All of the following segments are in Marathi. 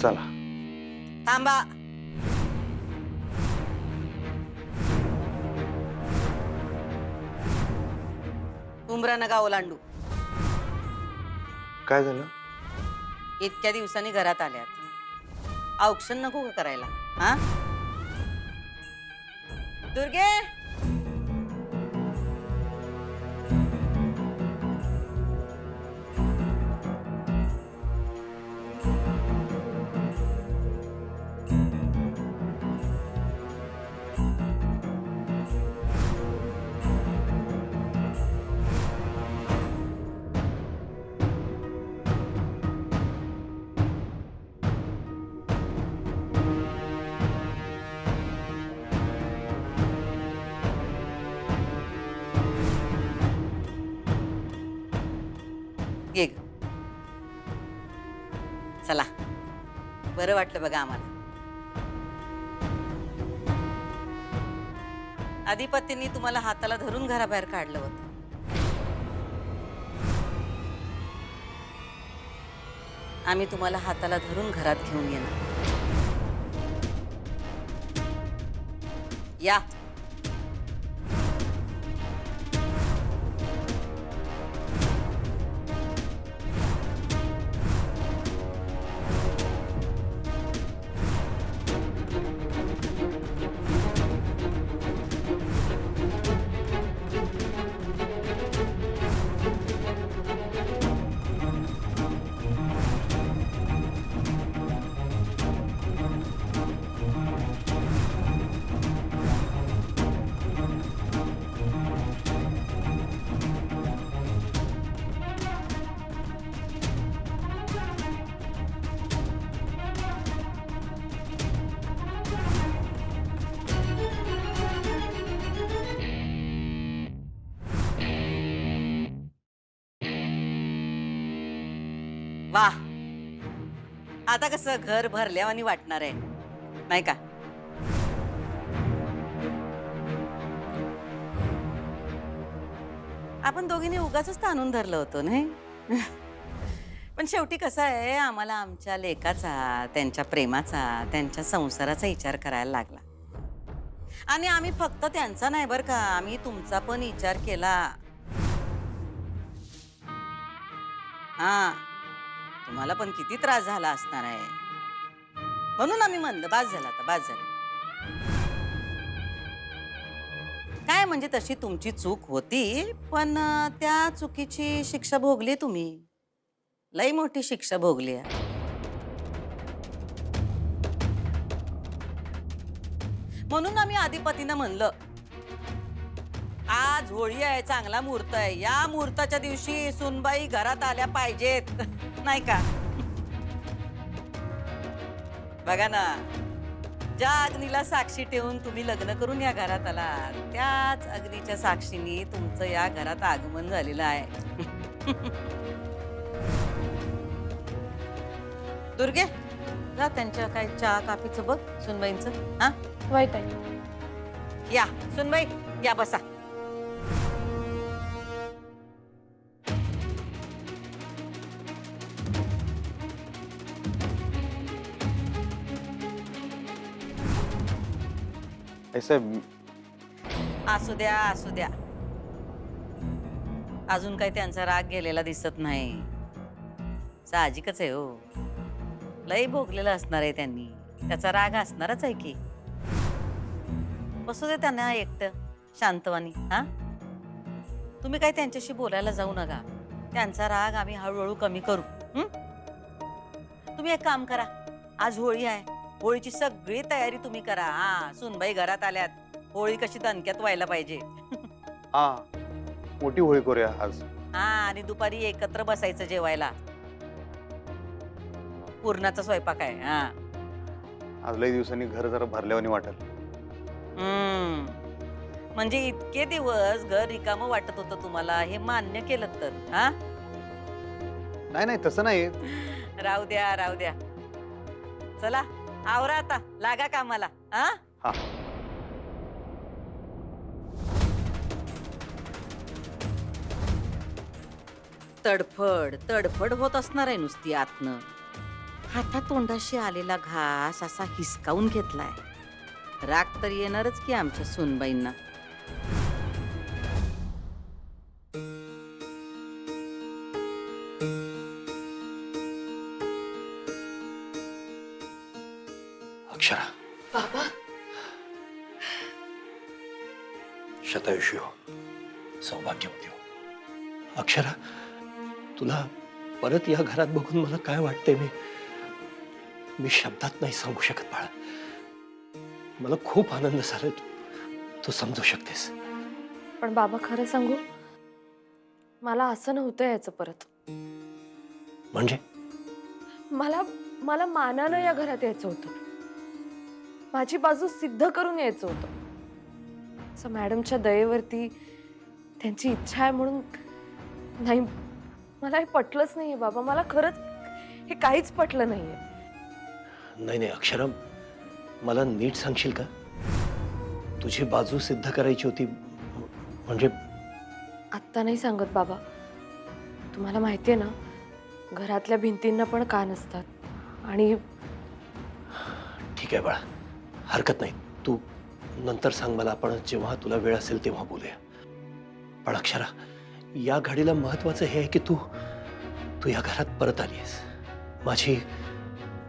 चला. थांबा. उमरा नका ओलांडू. काय झालं? इतक्या दिवसांनी घरात आल्यात, औक्षण नको का करायला? हा दुर्गे, ये ग. चला, बरं वाटलं बघा आम्हाला. अधिपतींनी तुम्हाला हाताला धरून घराबाहेर काढलं होतं. आम्ही तुम्हाला हाताला धरून घरात घेऊन येणार. या. वाह, आता कसं घर भरल्यावानी वाटणार आहे, नाही का? आपण दोघींनी उगाचच ताणून धरलं होतं नाही. पण शेवटी कसं आहे, आम्हाला आमच्या लेकाचा, त्यांच्या प्रेमाचा, त्यांच्या संसाराचा विचार करायला लागला. आणि आम्ही फक्त त्यांचा नाही बरं का, आम्ही तुमचा पण विचार केला. हा, तुम्हाला पण किती त्रास झाला असणार आहे, म्हणून आम्ही म्हणलं बास झालं, आता बास झालं. काय म्हणजे तशी तुमची चूक होती, पण त्या चुकीची शिक्षा भोगली तुम्ही. लई मोठी शिक्षा भोगली आहे. म्हणून आम्ही अधिपतीनं म्हणलं, आज होळी आहे, चांगला मुहूर्त आहे, या मुहूर्ताच्या दिवशी सुनबाई घरात आल्या पाहिजेत, नाही का? बघा ना, ज्या अग्नीला साक्षी ठेवून तुम्ही लग्न करून या घरात आलात, त्याच अग्नीच्या साक्षीने तुमचं या घरात आगमन झालेलं आहे. दुर्गे, जा त्यांच्या काय चहा काफीचं बघ सुनबाईंचं. हा वाईट आहे. या सुनबाई, या बसा. ऐसा असू द्या, असू द्या. अजून काही त्यांचा राग गेलेला दिसत नाही. साहजिकच आहे हो, लई भोगलेलं असणार आहे त्यांनी, त्याचा राग असणारच आहे की. बसू दे त्यांना एकटं शांतवानी. हा, तुम्ही काही त्यांच्याशी बोलायला जाऊ नका. त्यांचा राग आम्ही हळूहळू कमी करू. तुम्ही एक काम करा, आज होळी आहे, होळीची सगळी तयारी तुम्ही करा. हा, सुनबाई घरात आल्यात, होळी कशी दणक्यात व्हायला पाहिजे. हा, मोठी होळी करूया आज. हा, आणि दुपारी एकत्र बसायचं जेवायला. पूर्णाचा स्वयंपाक आहे. हा, आज लई दिवसांनी घर जरा भरल्यावानी वाटेल. म्हणजे इतके दिवस घर रिकामं वाटत होतं तुम्हाला, हे मान्य केलं तर? हा, नाही नाही, तसं नाही. राहू द्या, राहू द्या. चला आवरा आता, लागा कामाला. हा, हा, तडफड तडफड होत असणार आहे नुसती आतनं. हातातोंडाशी आलेला घास असा हिसकावून घेतलाय. राग तर येणारच की आमच्या सूनबाईंना. अक्षरा, बाबा शतायुषी हो, सौभाग्यवती हो. अक्षरा, तुला परत या घरात बघून मला काय वाटतंय मी शब्दात नाही सांगू शकत बाळा. मला खूप आनंद झाला. तू समजू शकतेस. पण बाबा खरं सांगू, मला असं नव्हतं यायचं परत. म्हणजे मला मला मानानं या घरात यायचं होतं. माझी बाजू सिद्ध करून यायचं होतं. असं मॅडमच्या दयेवरती त्यांची इच्छा आहे म्हणून नाही. मला हे पटलंच नाहीये बाबा. मला खरंच हे काहीच पटलं नाहीये. नाही अक्षरा, मला नीट सांगशील का? तुझी बाजू सिद्ध करायची होती म्हणजे? आत्ता नाही सांगत बाबा. तुम्हाला माहितीये ना, घरातल्या भिंतींना पण कान असतात. आणि ठीक आहे बाळा, हरकत नाही. तू नंतर सांग मला. आपण जेव्हा तुला वेळ असेल तेव्हा बोलूया. पण अक्षरा, या घडीला महत्वाचं हे आहे की तू या घरात परत आली आहेस. माझी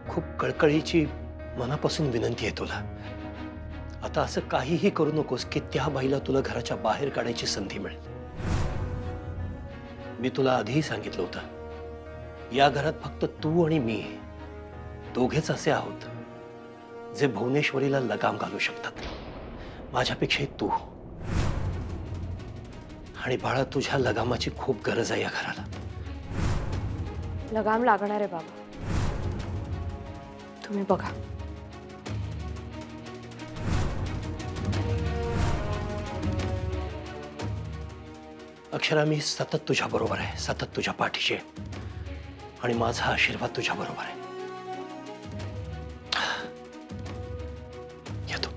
खूप कळकळीची मनापासून विनंती आहे तुला. आता असं काहीही करू नकोस की त्या बाईला तुला घराच्या बाहेर काढायची संधी मिळेल. मी तुला आधीही सांगितलं होतं, या घरात फक्त तू आणि मी दोघेच असे आहोत जे भुवनेश्वरीला लगाम घालू शकतात. माझ्यापेक्षाही तू. आणि बाळा, तुझ्या लगामाची खूप गरज आहे या घराला. लगाम लागणार आहे बाबा. तुम्ही बघा. अक्षरा, मी सतत तुझ्या बरोबर आहे, सतत तुझ्या पाठीशी आहे. आणि माझा आशीर्वाद तुझ्या बरोबर आहे. येतो.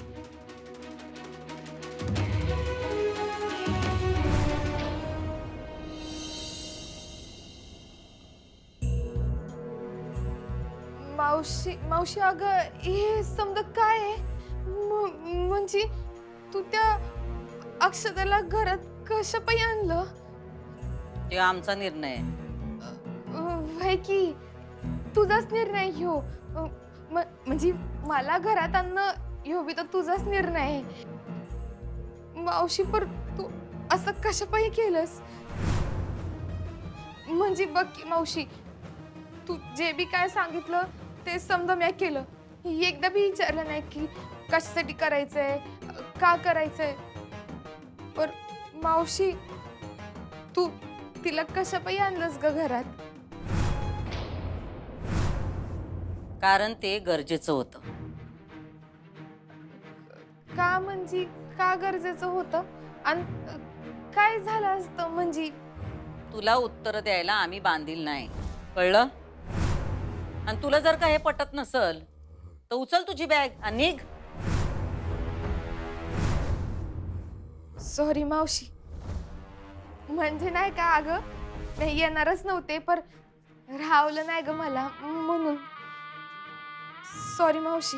मावशी मावशी अगं हे समजा काय आहे? म्हणजे तू त्या अक्षताला घरात कशा पायी आणलं? ते आमचा निर्णय आहे. व्हय की तुझाच निर्णय ह्यो. म्हणजे मला घरात आणणं ह्यो बी तर तुझाच निर्णय आहे. मावशी, पर तू असं कशा पायी केलंस? म्हणजे बघ की मावशी, तू जे बी काय सांगितलं ते समजा मी केलं. एकदा बी विचारलं नाही की कशासाठी करायचंय, का करायचंय. पर मावशी, तू तिला कशा पायी आणलंस ग घरात? कारण ते गरजेचं होतं. का म्हणजे का गरजेचं होतं? आणि काय झालं असतं म्हणजे? तुला उत्तर द्यायला आम्ही बांधील नाही, कळलं? आणि तुला जर का हे पटत नसल तर उचल तुझी बॅग आणि निघ. सॉरी मावशी. म्हणजे नाही का अगं, नाही येणारच नव्हते, पर राहवलं नाही ग मला म्हणून. सॉरी मावशी.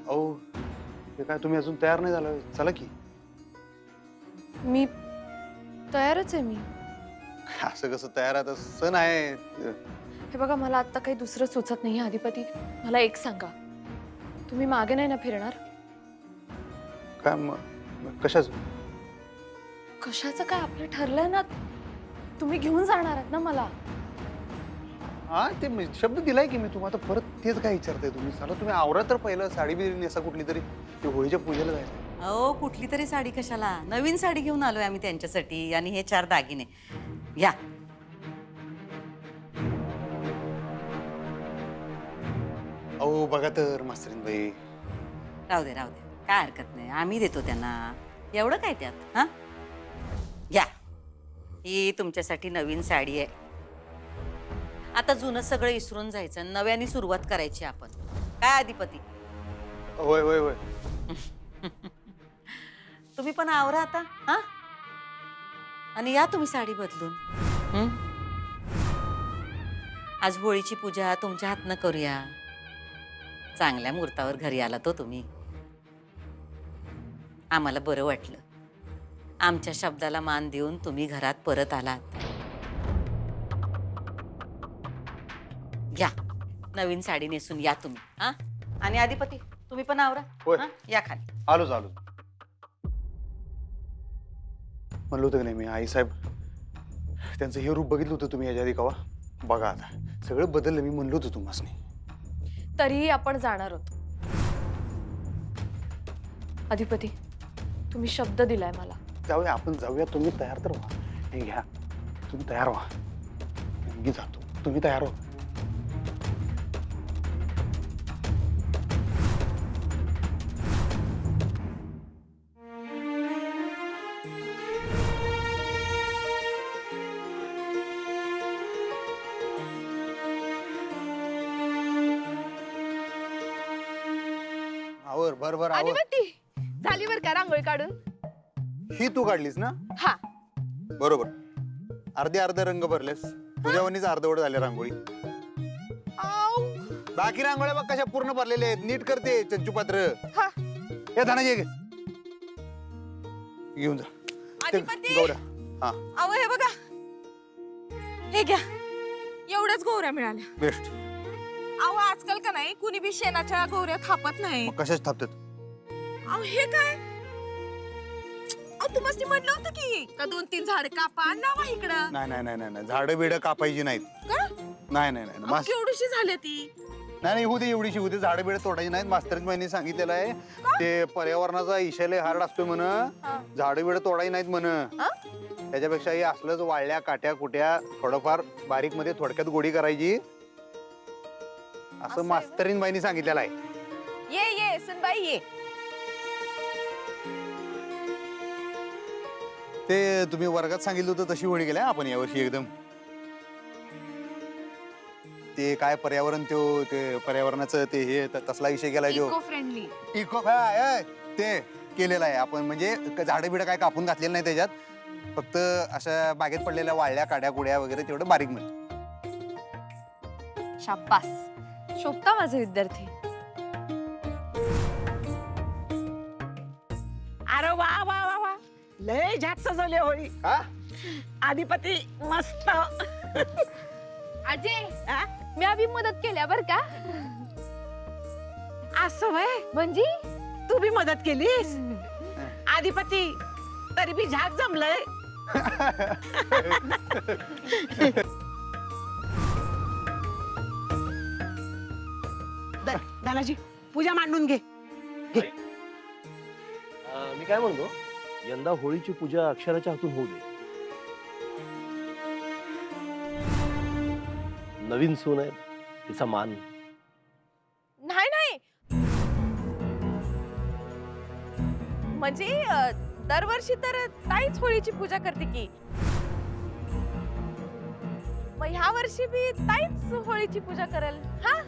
अहो, हे काय तुम्ही अजून तयार नाही झालं? चला की. मी तयारच आहे. मी असं कसं तयार? आता सण आहे. हे बघा, मला आता काही दुसरं सुचत नाही अधिपती. मला एक सांगा, तुम्ही मागे नाही ना फिरणार? काय कशाच? कशाचं काय? आपलं ठरलंय ना, तुम्ही घेऊन जाणार आहात ना मला. हा, ते शब्द दिलाय की मी तुम्हाला. परत तेच काय विचारताय तुम्ही? चला तुम्ही आवरा तर पहिलं. साडी बी नेसा कुठली तरी. ते होळीच्या पूजेला जायचं. अहो, कुठली तरी साडी कशाला? नवीन साडी घेऊन आलोय आम्ही त्यांच्यासाठी. आणि हे 4 दागिने या. अहो बघा तर मास्तरीन बाई. राहू दे, काय हरकत नाही. आम्ही देतो त्यांना. एवढं काय त्यात? हा, या. ही तुमच्यासाठी नवीन साडी आहे. आता जुनं सगळं विसरून जायचं, नव्याने सुरुवात करायची आपण. काय अधिपती? होय होय होय. तुम्ही पण आवरा आता, हा? आणि या तुम्ही साडी बदलून. हं? आज होळीची पूजा तुमच्या हातनं करूया. चांगल्या मुहूर्तावर घरी आला तो तुम्ही. आम्हाला बरं वाटलं. आमच्या शब्दाला मान देऊन तुम्ही घरात परत आलात. या नवीन साडी नेसून या तुम्ही, हा? आणि अधिपती तुम्ही पण आवरा. होय. हा? या खाली. आलोच आलोच. म्हणलं होतं की नाही मी, आई साहेब त्यांचं हे रूप बघितलं होतं तुम्ही याच्या आधी कवा? बघा आता सगळं बदललं. मी म्हणलो होतो तुम्हाला. तरीही आपण जाणार होतो. अधिपती, तुम्ही शब्द दिलाय मला. जाऊया आपण जाऊया. तुम्ही तयार तर व्हा. हे घ्या, तुम्ही तयार व्हा. मी जातो, तुम्ही तयार व्हा. आवर बर आवर. अधिपती झाली बर का रांगोळी काढून? ही तू काढलीस ना? हा. बरोबर. अर्धे रंग भरलेस. तुझ्यावणीच अर्धवट झाले रांगोळी. आऊ. बाकी रांगोळ्या बघ कशा पूर्ण भरलेले आहेत. नीट करते चंचूपात्र. हा. हे धनाजी घे, घेऊन जा. ते अधिपती. गौऱ्या. हा अहो हे बघा, हे घ्या. एवढ्याच गोवऱ्या मिळाल्या. बेस्ट. अहो आजकाल का नाही कुणी बी शेणाच्या गोवऱ्या थापत नाही. मग कशाच थापतात? अहो हे काय? अहो तुम्हाला म्हटलं होतं की का 2-3 झाड कापा लावा इकडं. नाही नाही नाही नाही झाडं बिडं कापायची नाहीत. का? नाही नाही नाही अहो, मास केवढीशी झाली ती. नाही नाही, होऊ दे एवढीशी होऊ दे. झाडं बिडं तोडायची नाहीत. मास्तरची महिने सांगितलेलं आहे ते पर्यावरणाचा इशाले हार्ड असतोय म्हण. झाडं बिडं तोडायची नाहीत म्हण. त्याच्यापेक्षा हे असलंच वाळल्या काट्या कुट्या थोडंफार बारीक मध्ये थोडक्यात गोडी करायची असं मास्तरीन बाईंनी सांगितलेलं आहे. ये सुनबाई ये. ते तुम्ही वर्गात सांगितलं होतं तशी होळी गेल्या आपण यावर्षी एकदम. ते काय पर्यावरण ते पर्यावरणाचं ते हे तसला विषय केलाय जो इको फ्रेंडली. इको ते केलेलं आहे आपण. म्हणजे झाडं बिडं काय कापून घातलेलं नाही त्याच्यात. फक्त अशा बागेत पडलेल्या वाळल्या काड्या कुड्या वगैरे तेवढं बारीक मध्ये. शाब्बास, शोभता माझे विद्यार्थी. अरे वा वा वा वा, लय झाक सजवली होळी. हा अधिपती मस्त. अजय हा? मी अभि मदत केल्या बर का. असं वय, म्हणजे तू बी मदत केलीस? अधिपती तरी बी झाक जमलंय. दादाजी पूजा मांडून घे. मी काय म्हणतो, यंदा होळीची पूजा अक्षराच्या हातून होऊ दे. नवीन सून आहे, तिचा मान. नाही म्हणजे दरवर्षी तर ताईच होळीची पूजा करते की. मग ह्या वर्षी बी ताईच होळीची पूजा करेल. हा.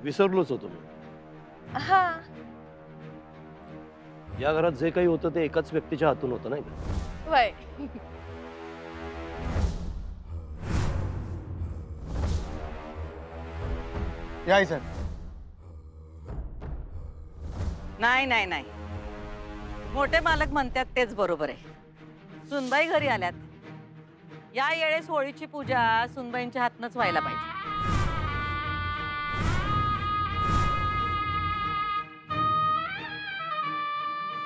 विसरलोच होतो मी. हा. या घरात जे काही होतं ते एकाच व्यक्तीच्या हातून होतं नाही का? वय. या सर. नाही मोठे मालक म्हणतात तेच बरोबर आहे. सुनबाई घरी आल्यात. या वेळेस होळीची पूजा सुनबाईंच्या हातनच व्हायला पाहिजे.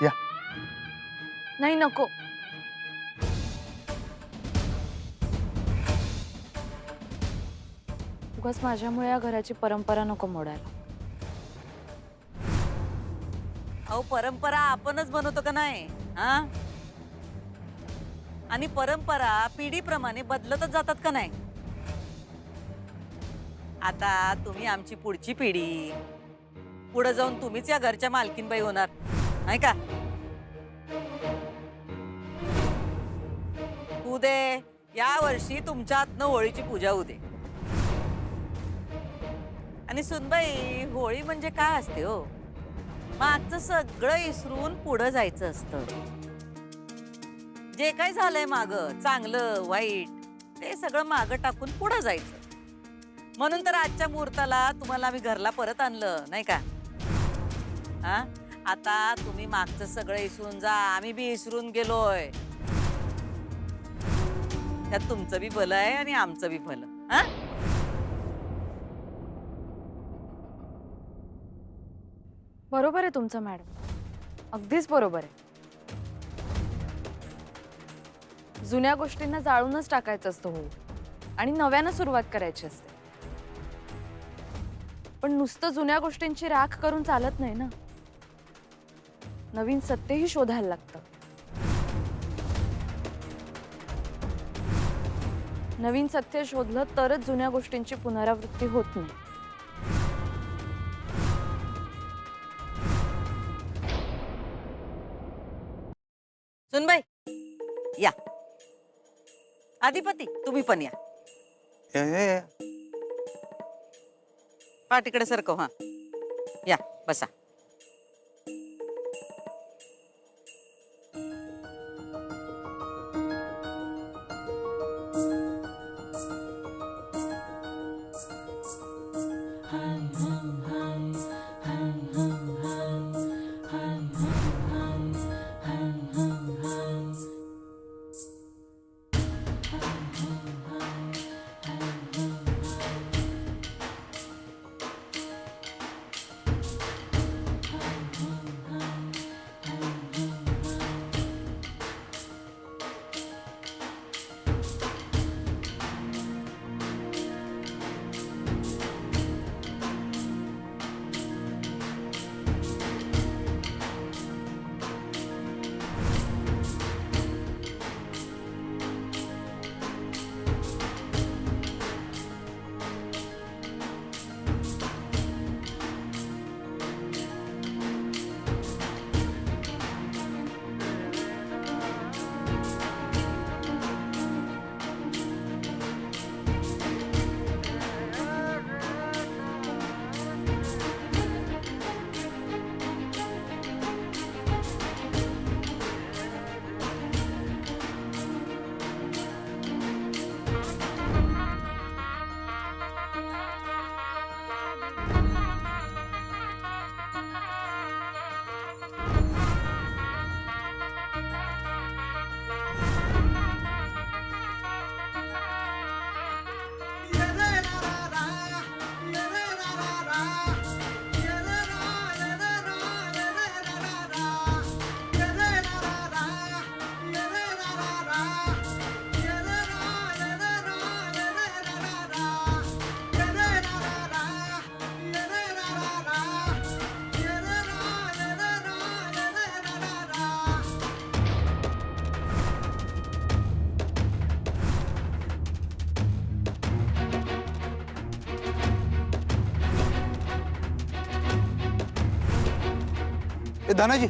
या. नाही, नको. उगाच माझ्यामुळे या घराची परंपरा नको मोडायला. अहो परंपरा आपणच बनवतो का नाही? हा? आणि परंपरा पिढीप्रमाणे बदलतच जातात का नाही? आता तुम्ही आमची पुढची पिढी, पुढे जाऊन तुम्हीच या घरच्या मालकीनबाई होणार. नाही का? उदे या वर्षी तुमच्या हातनं होळीची पूजा होऊ दे. आणि सुनबाई, होळी म्हणजे काय असते हो? मागचं सगळं इसरून पुढं जायचं असतं. जे काय झालंय माग, चांगलं वाईट, ते सगळं मागं टाकून पुढं जायचं. म्हणून तर आजच्या मुहूर्ताला तुम्हाला आम्ही घरला परत आणलं, नाही का? हा, आता तुम्ही मागचं सगळं इसरून जा, आम्ही बी इसरून गेलोय. त्यात तुमचं बी भलं आहे आणि आमचं बी भलं. हा, बरोबर आहे तुमचं मॅडम, अगदीच बरोबर आहे. जुन्या गोष्टींना जाळूनच टाकायचं असतं होळी आणि नव्यानं सुरुवात करायची असते. पण नुसतं जुन्या गोष्टींची राख करून चालत नाही ना, नवीन सत्यही शोधायला लागतं. नवीन सत्य शोधलं तरच जुन्या गोष्टींची पुनरावृत्ती होत नाही. सुनबाई या. अधिपती तुम्ही पण या. पाठीकडे सरकव. हा या, बसा. धनाजी,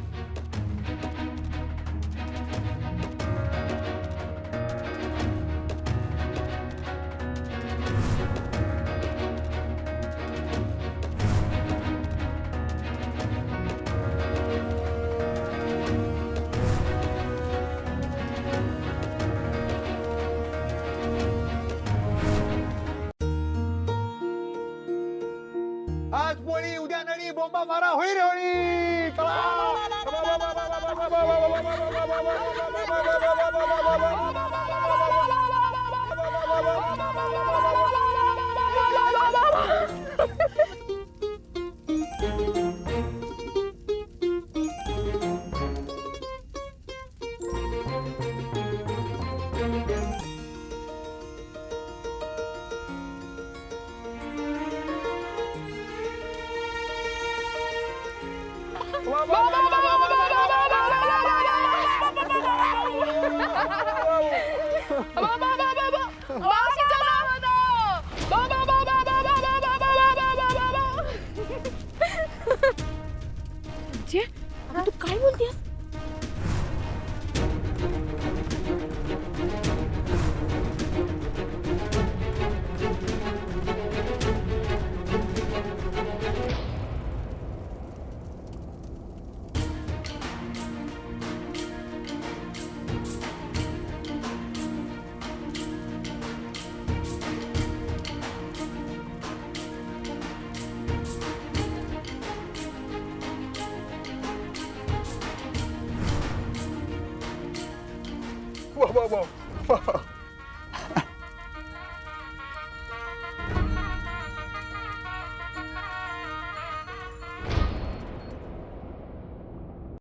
आज पोळी उद्या नळी, बोंबा मारा, होळी रे होळी. तू काय बोल वा वा वा वा.